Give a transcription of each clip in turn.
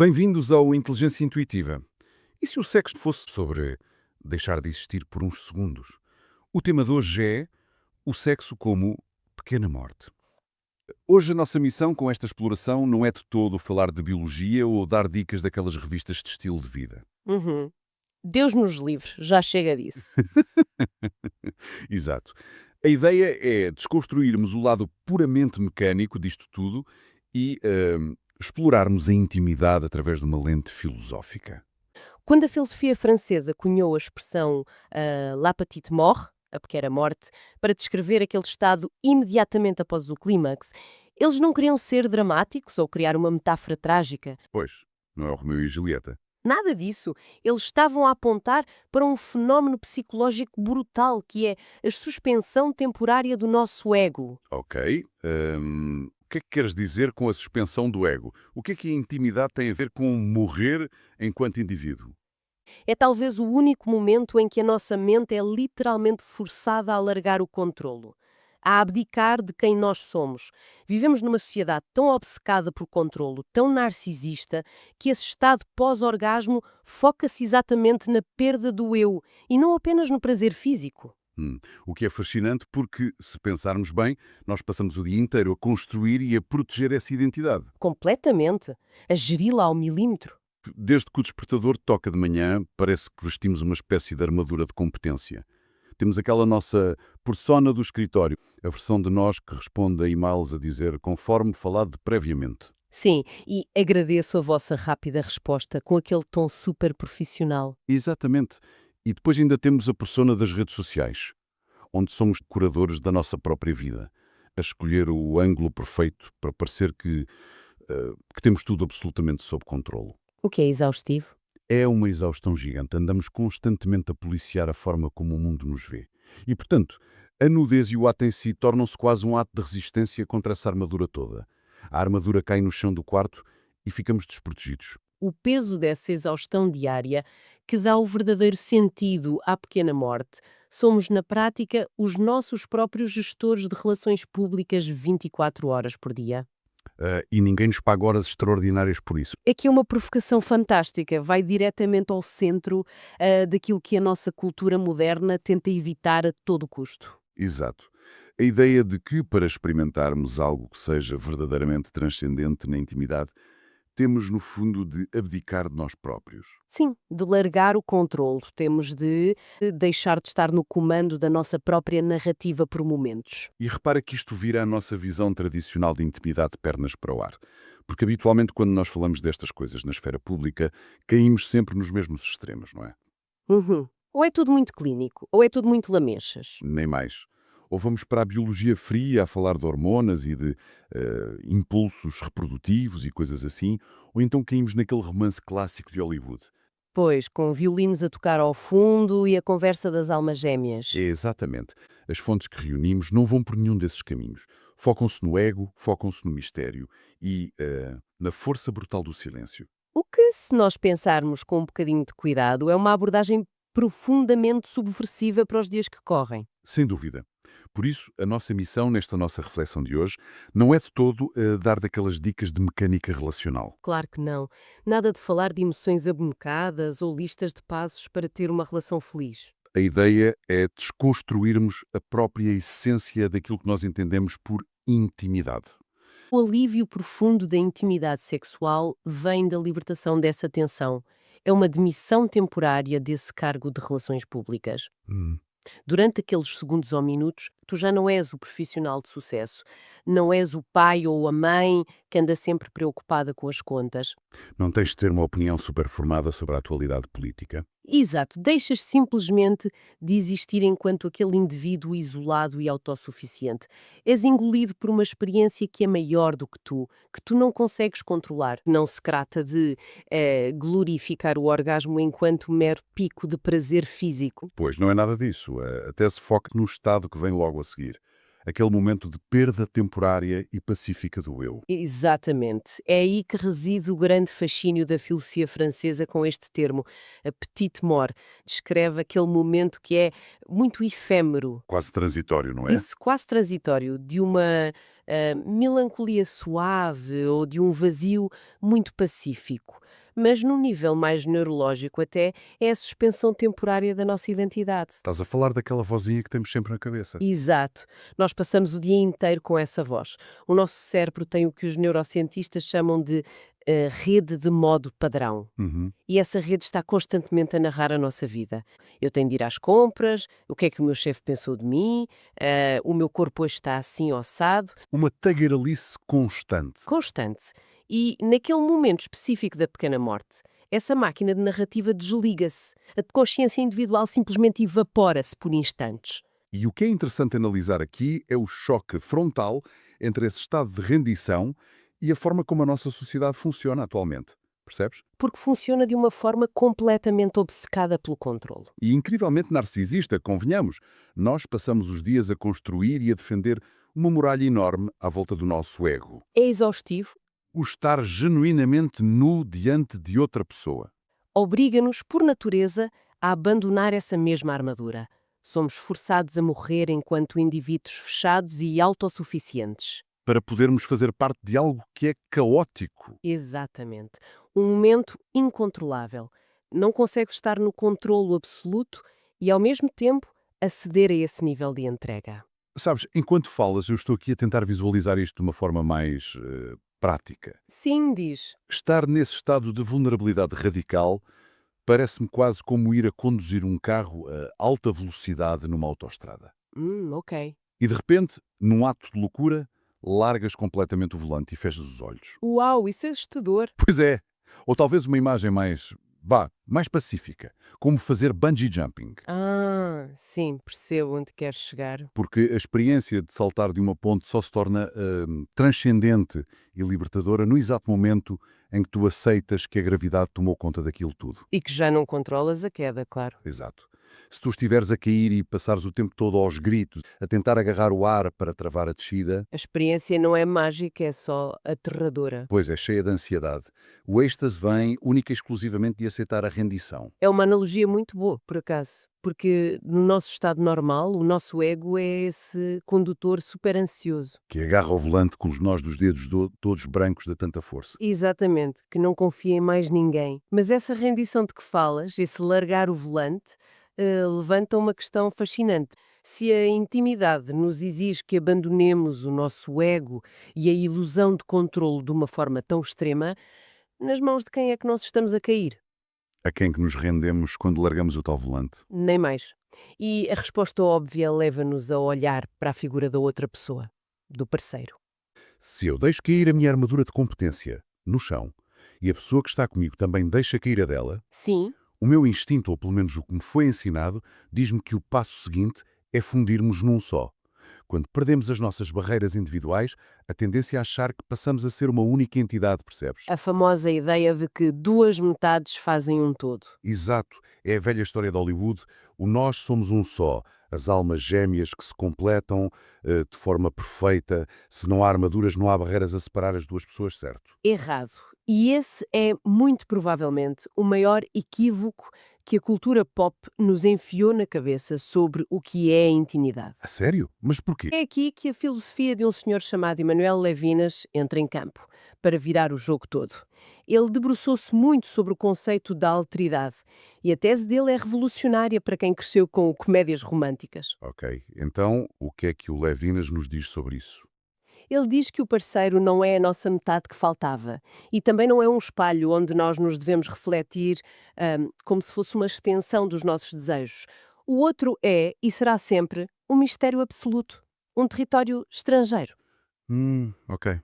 Bem-vindos ao Inteligência Intuitiva. E se o sexo fosse sobre deixar de existir por uns segundos? O tema de hoje é o sexo como pequena morte. Hoje a nossa missão com esta exploração não é de todo falar de biologia ou dar dicas daquelas revistas de estilo de vida. Uhum. Deus nos livre, já chega disso. Exato. A ideia é desconstruirmos o lado puramente mecânico disto tudo e explorarmos a intimidade através de uma lente filosófica. Quando a filosofia francesa cunhou a expressão la petite mort, a pequena morte, para descrever aquele estado imediatamente após o clímax, eles não queriam ser dramáticos ou criar uma metáfora trágica. Pois, não é o Romeu e Julieta. Nada disso. Eles estavam a apontar para um fenómeno psicológico brutal, que é a suspensão temporária do nosso ego. Ok. O que é que queres dizer com a suspensão do ego? O que é que a intimidade tem a ver com morrer enquanto indivíduo? É talvez o único momento em que a nossa mente é literalmente forçada a largar o controlo, a abdicar de quem nós somos. Vivemos numa sociedade tão obcecada por controlo, tão narcisista, que esse estado pós-orgasmo foca-se exatamente na perda do eu e não apenas no prazer físico. O que é fascinante porque, se pensarmos bem, nós passamos o dia inteiro a construir e a proteger essa identidade. Completamente. A geri-la ao milímetro. Desde que o despertador toca de manhã, parece que vestimos uma espécie de armadura de competência. Temos aquela nossa persona do escritório, a versão de nós que responde a e-mails a dizer conforme falado previamente. Sim, e agradeço a vossa rápida resposta com aquele tom super profissional. Exatamente. E depois ainda temos a persona das redes sociais, onde somos curadores da nossa própria vida, a escolher o ângulo perfeito para parecer que temos tudo absolutamente sob controle. O que é exaustivo? É uma exaustão gigante. Andamos constantemente a policiar a forma como o mundo nos vê. E, portanto, a nudez e o ato em si tornam-se quase um ato de resistência contra essa armadura toda. A armadura cai no chão do quarto e ficamos desprotegidos. O peso dessa exaustão diária que dá o verdadeiro sentido à pequena morte. Somos, na prática, os nossos próprios gestores de relações públicas 24 horas por dia. E ninguém nos paga horas extraordinárias por isso. É que é uma provocação fantástica, vai diretamente ao centro daquilo que a nossa cultura moderna tenta evitar a todo custo. Exato. A ideia de que, para experimentarmos algo que seja verdadeiramente transcendente na intimidade, temos, no fundo, de abdicar de nós próprios. Sim, de largar o controlo, temos de deixar de estar no comando da nossa própria narrativa por momentos. E repara que isto vira a nossa visão tradicional de intimidade de pernas para o ar. Porque habitualmente, quando nós falamos destas coisas na esfera pública, caímos sempre nos mesmos extremos, não é? Uhum. Ou é tudo muito clínico, ou é tudo muito lamechas. Nem mais. Ou vamos para a biologia fria a falar de hormonas e de impulsos reprodutivos e coisas assim, ou então caímos naquele romance clássico de Hollywood. Pois, com violinos a tocar ao fundo e a conversa das almas gêmeas. É exatamente. As fontes que reunimos não vão por nenhum desses caminhos. Focam-se no ego, focam-se no mistério e na força brutal do silêncio. O que, se nós pensarmos com um bocadinho de cuidado, é uma abordagem profundamente subversiva para os dias que correm. Sem dúvida. Por isso, a nossa missão nesta nossa reflexão de hoje não é de todo dar daquelas dicas de mecânica relacional. Claro que não. Nada de falar de emoções abonecadas ou listas de passos para ter uma relação feliz. A ideia é desconstruirmos a própria essência daquilo que nós entendemos por intimidade. O alívio profundo da intimidade sexual vem da libertação dessa tensão. É uma demissão temporária desse cargo de relações públicas. Hum. Durante aqueles segundos ou minutos, tu já não és o profissional de sucesso. Não és o pai ou a mãe que anda sempre preocupada com as contas. Não tens de ter uma opinião super formada sobre a atualidade política. Exato, deixas simplesmente de existir enquanto aquele indivíduo isolado e autossuficiente. És engolido por uma experiência que é maior do que tu não consegues controlar. Não se trata de glorificar o orgasmo enquanto mero pico de prazer físico. Pois, não é nada disso. Até se foca no estado que vem logo a seguir. Aquele momento de perda temporária e pacífica do eu. Exatamente. É aí que reside o grande fascínio da filosofia francesa com este termo, a petite mort. Descreve aquele momento que é muito efêmero, Quase transitório, não é? isso quase transitório, de uma melancolia suave ou de um vazio muito pacífico. Mas num nível mais neurológico até, é a suspensão temporária da nossa identidade. Estás a falar daquela vozinha que temos sempre na cabeça. Exato. Nós passamos o dia inteiro com essa voz. O nosso cérebro tem o que os neurocientistas chamam de rede de modo padrão. Uhum. E essa rede está constantemente a narrar a nossa vida. Eu tenho de ir às compras, o que é que o meu chefe pensou de mim, o meu corpo hoje está assim ossado, Uma tagarelice constante. constante. E naquele momento específico da pequena morte, essa máquina de narrativa desliga-se. A consciência individual simplesmente evapora-se por instantes. E o que é interessante analisar aqui é o choque frontal entre esse estado de rendição e a forma como a nossa sociedade funciona atualmente. Percebes? Porque funciona de uma forma completamente obcecada pelo controlo. E incrivelmente narcisista, convenhamos. Nós passamos os dias a construir e a defender uma muralha enorme à volta do nosso ego. É exaustivo, O estar genuinamente nu diante de outra pessoa. obriga-nos, por natureza, a abandonar essa mesma armadura. Somos forçados a morrer enquanto indivíduos fechados e autossuficientes. Para podermos fazer parte de algo que é caótico. Exatamente. Um momento incontrolável. Não consegues estar no controlo absoluto e, ao mesmo tempo, aceder a esse nível de entrega. Sabes, enquanto falas, eu estou aqui a tentar visualizar isto de uma forma mais prática. Sim, diz. Estar nesse estado de vulnerabilidade radical parece-me quase como ir a conduzir um carro a alta velocidade numa autoestrada. Ok. E de repente, num ato de loucura, largas completamente o volante e fechas os olhos. Uau, isso é assustador. Pois é. Ou talvez uma imagem mais pacífica, como fazer bungee jumping. Sim, percebo onde queres chegar. Porque a experiência de saltar de uma ponte só se torna transcendente e libertadora no exato momento em que tu aceitas que a gravidade tomou conta daquilo tudo. E que já não controlas a queda, claro. Exato. Se tu estiveres a cair e passares o tempo todo aos gritos, a tentar agarrar o ar para travar a descida, A experiência não é mágica, é só aterradora. pois é cheia de ansiedade. O êxtase vem única e exclusivamente de aceitar a rendição. É uma analogia muito boa, por acaso, porque no nosso estado normal, o nosso ego é esse condutor super ansioso. Que agarra o volante com os nós dos dedos todos brancos de tanta força. Exatamente, que não confia em mais ninguém. Mas essa rendição de que falas, esse largar o volante, levanta uma questão fascinante. Se a intimidade nos exige que abandonemos o nosso ego e a ilusão de controlo de uma forma tão extrema, nas mãos de quem é que nós estamos a cair? A quem que nos rendemos quando largamos o tal volante? Nem mais. E a resposta óbvia leva-nos a olhar para a figura da outra pessoa, do parceiro. Se eu deixo cair a minha armadura de competência no chão e a pessoa que está comigo também deixa cair a dela, Sim, o meu instinto, ou pelo menos o que me foi ensinado, diz-me que o passo seguinte é fundirmos num só. Quando perdemos as nossas barreiras individuais, a tendência é achar que passamos a ser uma única entidade, percebes? a famosa ideia de que duas metades fazem um todo. Exato, é a velha história de Hollywood. O nós somos um só, as almas gêmeas que se completam de forma perfeita. Se não há armaduras, não há barreiras a separar as duas pessoas, certo? Errado. E esse é, muito provavelmente, o maior equívoco que a cultura pop nos enfiou na cabeça sobre o que é a intimidade. A sério? Mas porquê? É aqui que a filosofia de um senhor chamado Emanuel Levinas entra em campo, para virar o jogo todo. Ele debruçou-se muito sobre o conceito da alteridade, e a tese dele é revolucionária para quem cresceu com comédias românticas. Ok, então o que é que o Levinas nos diz sobre isso? Ele diz que o parceiro não é a nossa metade que faltava e também não é um espelho onde nós nos devemos refletir como se fosse uma extensão dos nossos desejos. O outro é e será sempre um mistério absoluto, um território estrangeiro. Ok.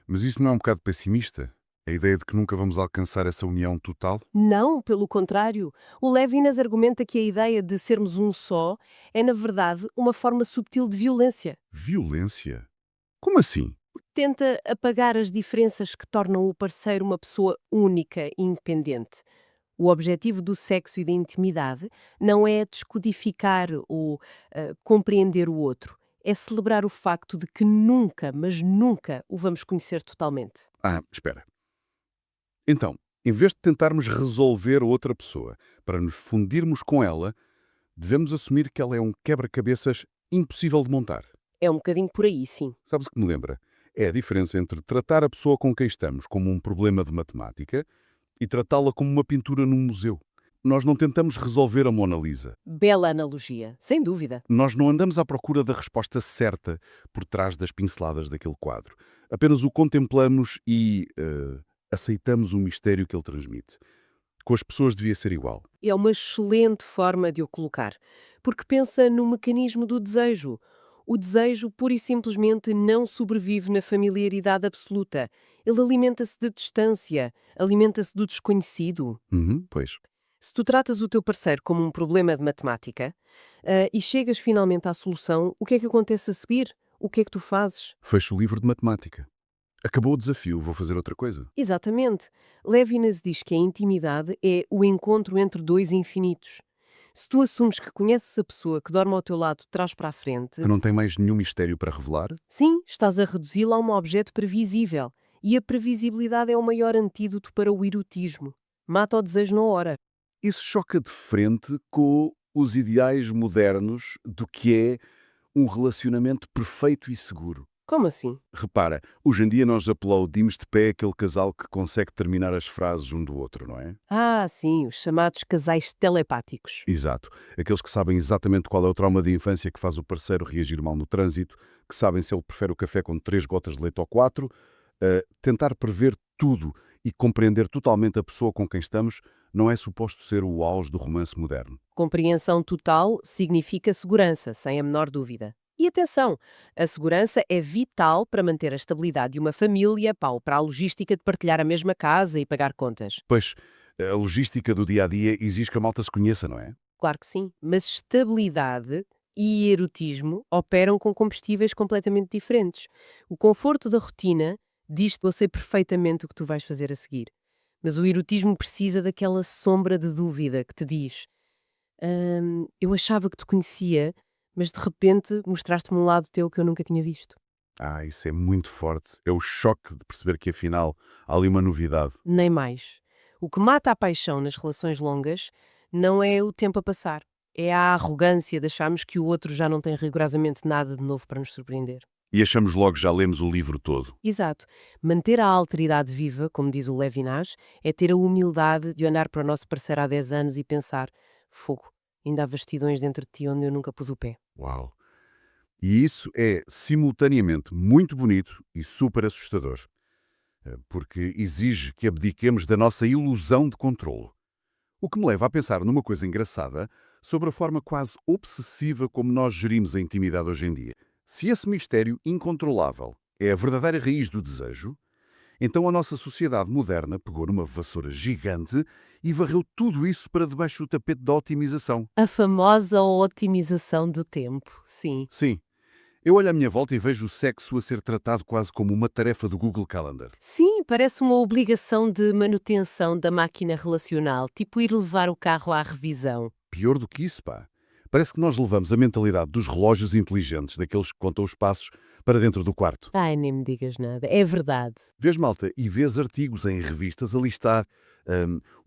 Mas isso não é um bocado pessimista? A ideia de que nunca vamos alcançar essa união total? Não, pelo contrário. O Levinas argumenta que a ideia de sermos um só é, na verdade, uma forma subtil de violência. Violência? Como assim? Tenta apagar as diferenças que tornam o parceiro uma pessoa única e independente. O objetivo do sexo e da intimidade não é descodificar ou compreender o outro. É celebrar o facto de que nunca, mas nunca, o vamos conhecer totalmente. Espera. Então, em vez de tentarmos resolver outra pessoa para nos fundirmos com ela, devemos assumir que ela é um quebra-cabeças impossível de montar. É um bocadinho por aí, sim. Sabes o que me lembra? É a diferença entre tratar a pessoa com quem estamos como um problema de matemática e tratá-la como uma pintura num museu. Nós não tentamos resolver a Mona Lisa. Bela analogia, sem dúvida. Nós não andamos à procura da resposta certa por trás das pinceladas daquele quadro. Apenas o contemplamos e aceitamos o mistério que ele transmite. Com as pessoas devia ser igual. É uma excelente forma de o colocar, porque pensa no mecanismo do desejo. O desejo, pura e simplesmente, não sobrevive na familiaridade absoluta. Ele alimenta-se de distância, alimenta-se do desconhecido. Uhum, pois. Se tu tratas o teu parceiro como um problema de matemática, e chegas finalmente à solução, o que é que acontece a seguir? O que é que tu fazes? Fecho o livro de matemática. Acabou o desafio, vou fazer outra coisa. Exatamente. Levinas diz que a intimidade é o encontro entre dois infinitos. Se tu assumes que conheces a pessoa que dorme ao teu lado de trás para a frente, Que não tem mais nenhum mistério para revelar? sim, estás a reduzi-la a um objeto previsível. E a previsibilidade é o maior antídoto para o erotismo. Mata o desejo na hora. Isso choca de frente com os ideais modernos do que é um relacionamento perfeito e seguro. Como assim? Repara, hoje em dia nós aplaudimos de pé aquele casal que consegue terminar as frases um do outro, não é? Ah, sim, os chamados casais telepáticos. Exato. Aqueles que sabem exatamente qual é o trauma de infância que faz o parceiro reagir mal no trânsito, que sabem se ele prefere o café com 3 gotas de leite ou 4, tentar prever tudo e compreender totalmente a pessoa com quem estamos não é suposto ser o auge do romance moderno. Compreensão total significa segurança, sem a menor dúvida. E atenção, a segurança é vital para manter a estabilidade de uma família, pá, ou para a logística de partilhar a mesma casa e pagar contas. Pois, a logística do dia-a-dia exige que a malta se conheça, não é? Claro que sim, mas estabilidade e erotismo operam com combustíveis completamente diferentes. O conforto da rotina diz-te: eu sei perfeitamente o que tu vais fazer a seguir. Mas o erotismo precisa daquela sombra de dúvida que te diz: eu achava que te conhecia, mas de repente mostraste-me um lado teu que eu nunca tinha visto. Ah, isso é muito forte. É o choque de perceber que afinal há ali uma novidade. Nem mais. O que mata a paixão nas relações longas não é o tempo a passar. É a arrogância de acharmos que o outro já não tem rigorosamente nada de novo para nos surpreender. E achamos logo que já lemos o livro todo. Exato. Manter a alteridade viva, como diz o Levinas, é ter a humildade de olhar para o nosso parceiro há 10 anos e pensar: fogo, ainda há vastidões dentro de ti onde eu nunca pus o pé. Uau! E isso é simultaneamente muito bonito e super assustador, porque exige que abdiquemos da nossa ilusão de controlo. O que me leva a pensar numa coisa engraçada sobre a forma quase obsessiva como nós gerimos a intimidade hoje em dia. Se esse mistério incontrolável é a verdadeira raiz do desejo, então a nossa sociedade moderna pegou numa vassoura gigante e varreu tudo isso para debaixo do tapete da otimização. A famosa otimização do tempo, sim. Sim, eu olho à minha volta e vejo o sexo a ser tratado quase como uma tarefa do Google Calendar. Sim, parece uma obrigação de manutenção da máquina relacional, tipo ir levar o carro à revisão. Pior do que isso, pá. Parece que nós levamos a mentalidade dos relógios inteligentes, daqueles que contam os passos, para dentro do quarto. Ai, nem me digas nada. É verdade. Vês, malta, e vês artigos em revistas a listar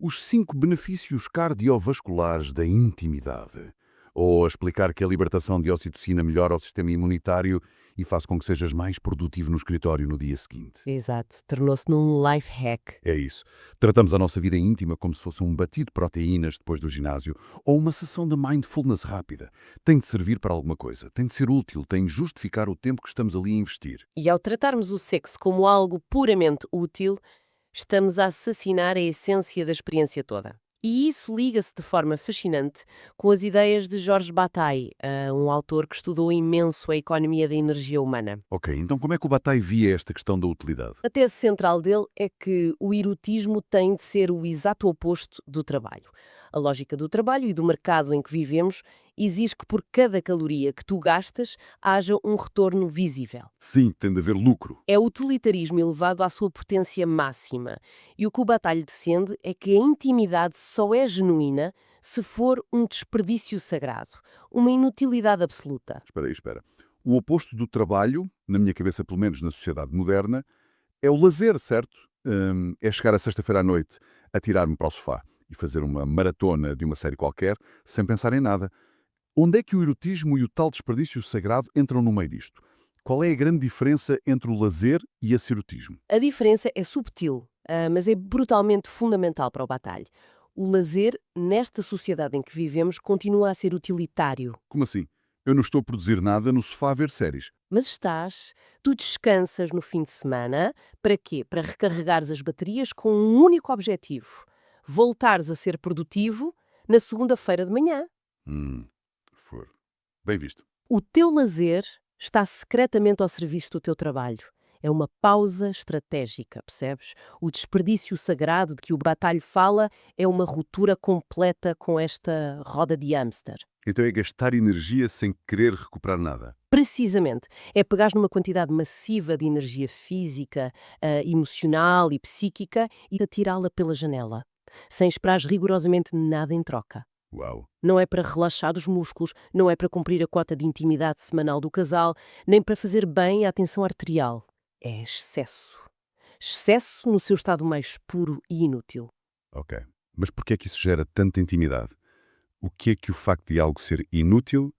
os 5 benefícios cardiovasculares da intimidade. Ou a explicar que a libertação de ocitocina melhora o sistema imunitário e faz com que sejas mais produtivo no escritório no dia seguinte. Exato. Tornou-se num life hack. É isso. Tratamos a nossa vida íntima como se fosse um batido de proteínas depois do ginásio ou uma sessão de mindfulness rápida. Tem de servir para alguma coisa, tem de ser útil, tem de justificar o tempo que estamos ali a investir. E ao tratarmos o sexo como algo puramente útil, estamos a assassinar a essência da experiência toda. E isso liga-se de forma fascinante com as ideias de Georges Bataille, um autor que estudou imenso a economia da energia humana. Ok, então como é que o Bataille via esta questão da utilidade? A tese central dele é que o erotismo tem de ser o exato oposto do trabalho. A lógica do trabalho e do mercado em que vivemos exige que por cada caloria que tu gastas haja um retorno visível. Sim, tem de haver lucro. É o utilitarismo elevado à sua potência máxima. E o que o Batalha defende é que a intimidade só é genuína se for um desperdício sagrado, uma inutilidade absoluta. Espera aí, espera. O oposto do trabalho, na minha cabeça pelo menos na sociedade moderna, é o lazer, certo? É chegar a sexta-feira à noite, atirar-me para o sofá e fazer uma maratona de uma série qualquer, sem pensar em nada. Onde é que o erotismo e o tal desperdício sagrado entram no meio disto? Qual é a grande diferença entre o lazer e esse erotismo? A diferença é subtil. mas é brutalmente fundamental para o batalho. O lazer, nesta sociedade em que vivemos, continua a ser utilitário. Como assim? Eu não estou a produzir nada no sofá a ver séries. Mas tu descansas no fim de semana, para quê? Para recarregares as baterias com um único objetivo: voltares a ser produtivo na segunda-feira de manhã. For. Bem visto. O teu lazer está secretamente ao serviço do teu trabalho. É uma pausa estratégica, percebes? O desperdício sagrado de que o Batalho fala é uma ruptura completa com esta roda de hamster. Então é gastar energia sem querer recuperar nada. Precisamente. É pegar numa quantidade massiva de energia física, emocional e psíquica e atirá-la pela janela, sem esperar rigorosamente nada em troca. Uau. Não é para relaxar os músculos, não é para cumprir a cota de intimidade semanal do casal, nem para fazer bem à tensão arterial. É excesso. Excesso no seu estado mais puro e inútil. Ok. Mas porquê é que isso gera tanta intimidade? O que é que o facto de algo ser inútil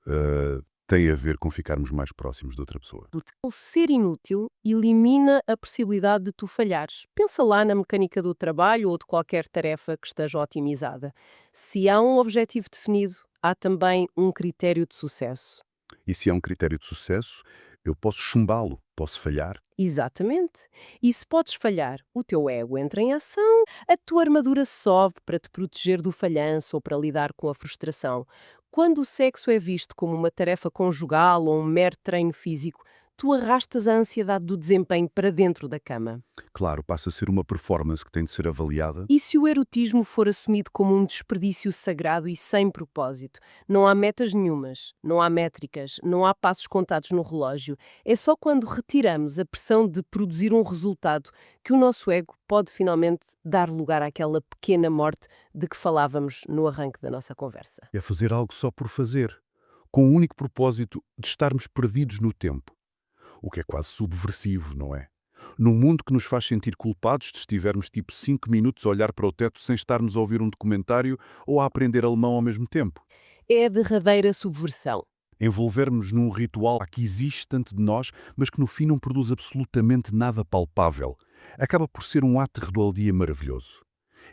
tem a ver com ficarmos mais próximos de outra pessoa? Porque o ser inútil elimina a possibilidade de tu falhares. Pensa lá na mecânica do trabalho ou de qualquer tarefa que esteja otimizada. Se há um objetivo definido, há também um critério de sucesso. E se há um critério de sucesso, eu posso chumbá-lo, posso falhar. Exatamente. E se podes falhar, o teu ego entra em ação, a tua armadura sobe para te proteger do falhanço ou para lidar com a frustração. Quando o sexo é visto como uma tarefa conjugal ou um mero treino físico, tu arrastas a ansiedade do desempenho para dentro da cama. Claro, passa a ser uma performance que tem de ser avaliada. E se o erotismo for assumido como um desperdício sagrado e sem propósito? Não há metas nenhumas, não há métricas, não há passos contados no relógio. É só quando retiramos a pressão de produzir um resultado que o nosso ego pode finalmente dar lugar àquela pequena morte de que falávamos no arranque da nossa conversa. É fazer algo só por fazer, com o único propósito de estarmos perdidos no tempo. O que é quase subversivo, não é? Num mundo que nos faz sentir culpados de estivermos tipo 5 minutos a olhar para o teto sem estarmos a ouvir um documentário ou a aprender alemão ao mesmo tempo. É a derradeira subversão. Envolvermos num ritual que existe tanto de nós, mas que no fim não produz absolutamente nada palpável. Acaba por ser um aterro do dia maravilhoso.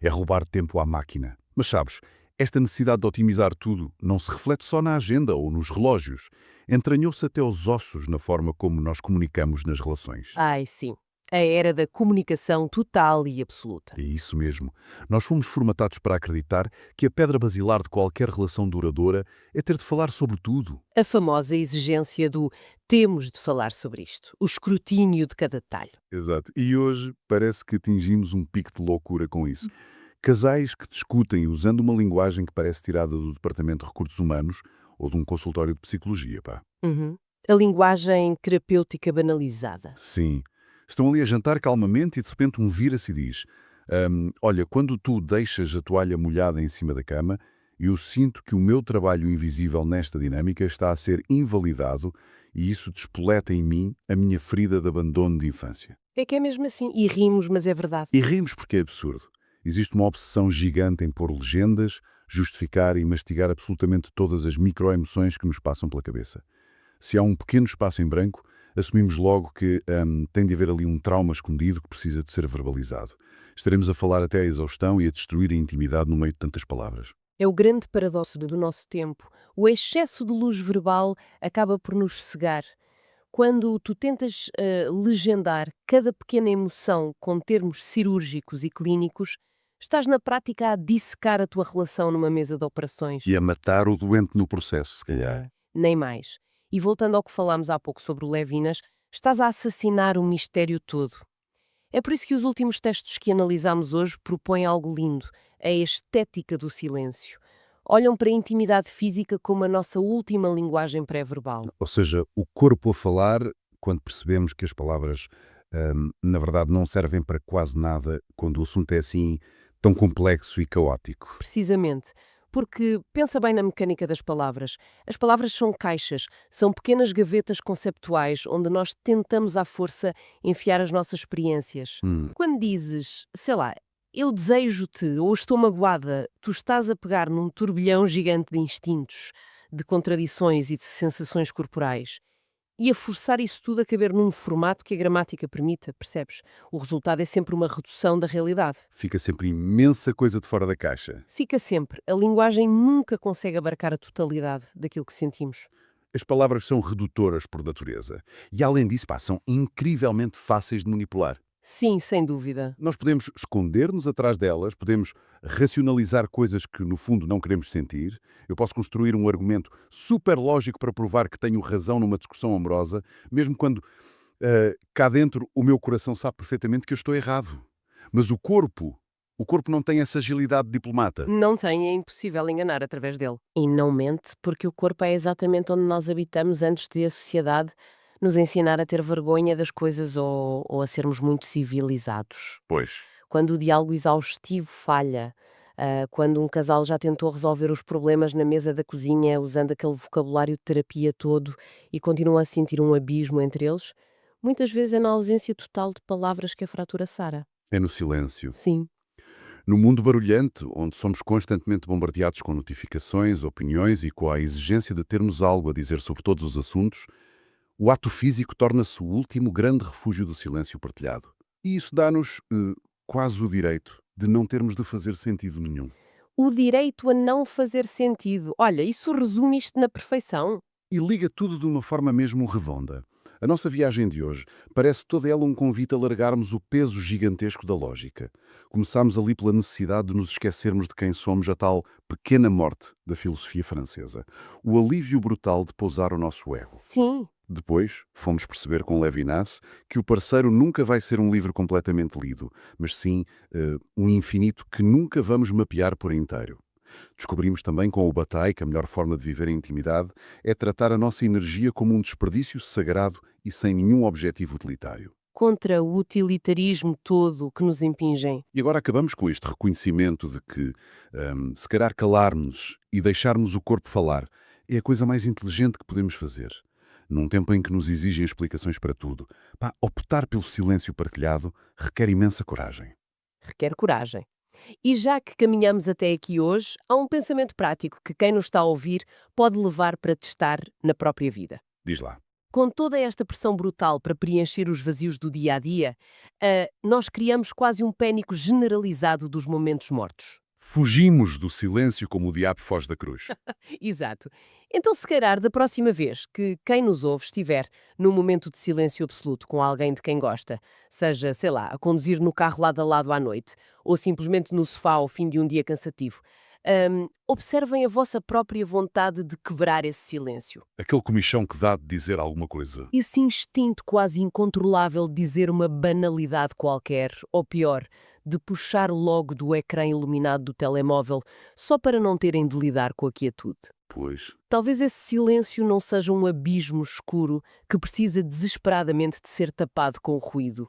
É roubar tempo à máquina. Mas sabes, esta necessidade de otimizar tudo não se reflete só na agenda ou nos relógios. Entranhou-se até aos ossos na forma como nós comunicamos nas relações. Ai, sim. A era da comunicação total e absoluta. É isso mesmo. Nós fomos formatados para acreditar que a pedra basilar de qualquer relação duradoura é ter de falar sobre tudo. A famosa exigência do temos de falar sobre isto, o escrutínio de cada detalhe. Exato. E hoje parece que atingimos um pico de loucura com isso. Casais que discutem usando uma linguagem que parece tirada do Departamento de Recursos Humanos ou de um consultório de psicologia, pá. Uhum. A linguagem terapêutica banalizada. Sim. Estão ali a jantar calmamente e de repente um vira-se e diz: olha, quando tu deixas a toalha molhada em cima da cama, eu sinto que o meu trabalho invisível nesta dinâmica está a ser invalidado e isso despoleta em mim a minha ferida de abandono de infância. É que é mesmo assim. E rimos, mas é verdade. E rimos porque é absurdo. Existe uma obsessão gigante em pôr legendas, justificar e mastigar absolutamente todas as microemoções que nos passam pela cabeça. Se há um pequeno espaço em branco, assumimos logo que tem de haver ali um trauma escondido que precisa de ser verbalizado. Estaremos a falar até à exaustão e a destruir a intimidade no meio de tantas palavras. É o grande paradoxo do nosso tempo. O excesso de luz verbal acaba por nos cegar. Quando tu tentas legendar cada pequena emoção com termos cirúrgicos e clínicos, estás na prática a dissecar a tua relação numa mesa de operações. E a matar o doente no processo, se calhar. Nem mais. E voltando ao que falámos há pouco sobre o Levinas, estás a assassinar o mistério todo. É por isso que os últimos textos que analisámos hoje propõem algo lindo, a estética do silêncio. Olham para a intimidade física como a nossa última linguagem pré-verbal. Ou seja, o corpo a falar, quando percebemos que as palavras, na verdade, não servem para quase nada, quando o assunto é assim tão complexo e caótico. Precisamente. Porque pensa bem na mecânica das palavras. As palavras são caixas, são pequenas gavetas conceptuais onde nós tentamos à força enfiar as nossas experiências. Quando dizes, sei lá, eu desejo-te ou estou magoada, tu estás a pegar num turbilhão gigante de instintos, de contradições e de sensações corporais. e a forçar isso tudo a caber num formato que a gramática permita, percebes? O resultado é sempre uma redução da realidade. Fica sempre imensa coisa de fora da caixa. Fica sempre. A linguagem nunca consegue abarcar a totalidade daquilo que sentimos. As palavras são redutoras por natureza. E além disso, são incrivelmente fáceis de manipular. Sim, sem dúvida. Nós podemos esconder-nos atrás delas, podemos racionalizar coisas que no fundo não queremos sentir. Eu posso construir um argumento super lógico para provar que tenho razão numa discussão amorosa, mesmo quando cá dentro o meu coração sabe perfeitamente que eu estou errado. Mas o corpo não tem essa agilidade de diplomata. Não tem, é impossível enganar através dele. E não mente, porque o corpo é exatamente onde nós habitamos antes de a sociedade nos ensinar a ter vergonha das coisas ou a sermos muito civilizados. Pois. Quando o diálogo exaustivo falha, quando um casal já tentou resolver os problemas na mesa da cozinha usando aquele vocabulário de terapia todo e continua a sentir um abismo entre eles, muitas vezes é na ausência total de palavras que a fratura sara. É no silêncio. Sim. No mundo barulhento, onde somos constantemente bombardeados com notificações, opiniões e com a exigência de termos algo a dizer sobre todos os assuntos, o ato físico torna-se o último grande refúgio do silêncio partilhado. E isso dá-nos quase o direito de não termos de fazer sentido nenhum. O direito a não fazer sentido. Olha, isso resume isto na perfeição. E liga tudo de uma forma mesmo redonda. A nossa viagem de hoje parece toda ela um convite a largarmos o peso gigantesco da lógica. Começámos ali pela necessidade de nos esquecermos de quem somos, a tal pequena morte da filosofia francesa. O alívio brutal de pousar o nosso ego. Sim. Depois, fomos perceber com Levinas que o parceiro nunca vai ser um livro completamente lido, mas sim um infinito que nunca vamos mapear por inteiro. Descobrimos também com o Bataille que a melhor forma de viver em intimidade é tratar a nossa energia como um desperdício sagrado e sem nenhum objetivo utilitário. Contra o utilitarismo todo que nos impingem. E agora acabamos com este reconhecimento de que, se calhar calarmos e deixarmos o corpo falar é a coisa mais inteligente que podemos fazer. Num tempo em que nos exigem explicações para tudo, optar pelo silêncio partilhado requer imensa coragem. Requer coragem. E já que caminhamos até aqui hoje, há um pensamento prático que quem nos está a ouvir pode levar para testar na própria vida. Diz lá. Com toda esta pressão brutal para preencher os vazios do dia a dia, nós criamos quase um pânico generalizado dos momentos mortos. Fugimos do silêncio como o diabo foge da cruz. Exato. Então, se calhar, da próxima vez que quem nos ouve estiver num momento de silêncio absoluto com alguém de quem gosta, seja, sei lá, a conduzir no carro lado a lado à noite, ou simplesmente no sofá ao fim de um dia cansativo, observem a vossa própria vontade de quebrar esse silêncio. Aquele comichão que dá de dizer alguma coisa. Esse instinto quase incontrolável de dizer uma banalidade qualquer, ou pior, de puxar logo do ecrã iluminado do telemóvel só para não terem de lidar com a quietude. Pois. Talvez esse silêncio não seja um abismo escuro que precisa desesperadamente de ser tapado com ruído.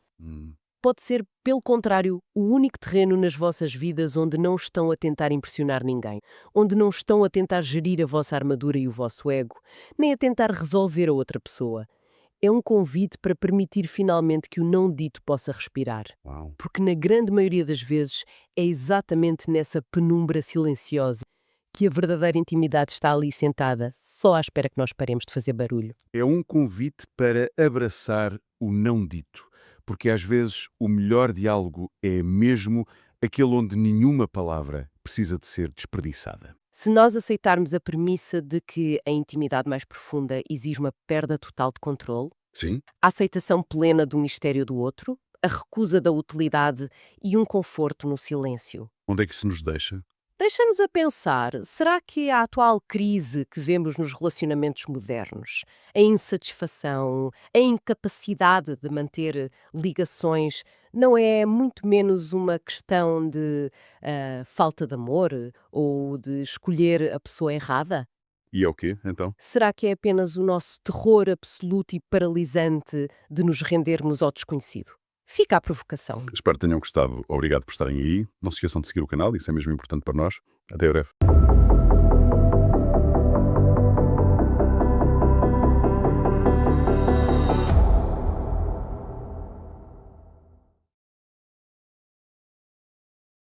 Pode ser, pelo contrário, o único terreno nas vossas vidas onde não estão a tentar impressionar ninguém, onde não estão a tentar gerir a vossa armadura e o vosso ego, nem a tentar resolver a outra pessoa. É um convite para permitir finalmente que o não dito possa respirar. Uau. Porque na grande maioria das vezes é exatamente nessa penumbra silenciosa que a verdadeira intimidade está ali sentada, só à espera que nós paremos de fazer barulho. É um convite para abraçar o não dito, porque às vezes o melhor diálogo é mesmo aquele onde nenhuma palavra precisa de ser desperdiçada. Se nós aceitarmos a premissa de que a intimidade mais profunda exige uma perda total de controle, Sim? a aceitação plena do mistério do outro, a recusa da utilidade e um conforto no silêncio. Onde é que isso nos deixa? Deixa-nos a pensar, será que a atual crise que vemos nos relacionamentos modernos, a insatisfação, a incapacidade de manter ligações, não é muito menos uma questão de falta de amor ou de escolher a pessoa errada? E é o quê, então? Será que é apenas o nosso terror absoluto e paralisante de nos rendermos ao desconhecido? Fica a provocação. Espero que tenham gostado. Obrigado por estarem aí. Não se esqueçam de seguir o canal, isso é mesmo importante para nós. Até breve.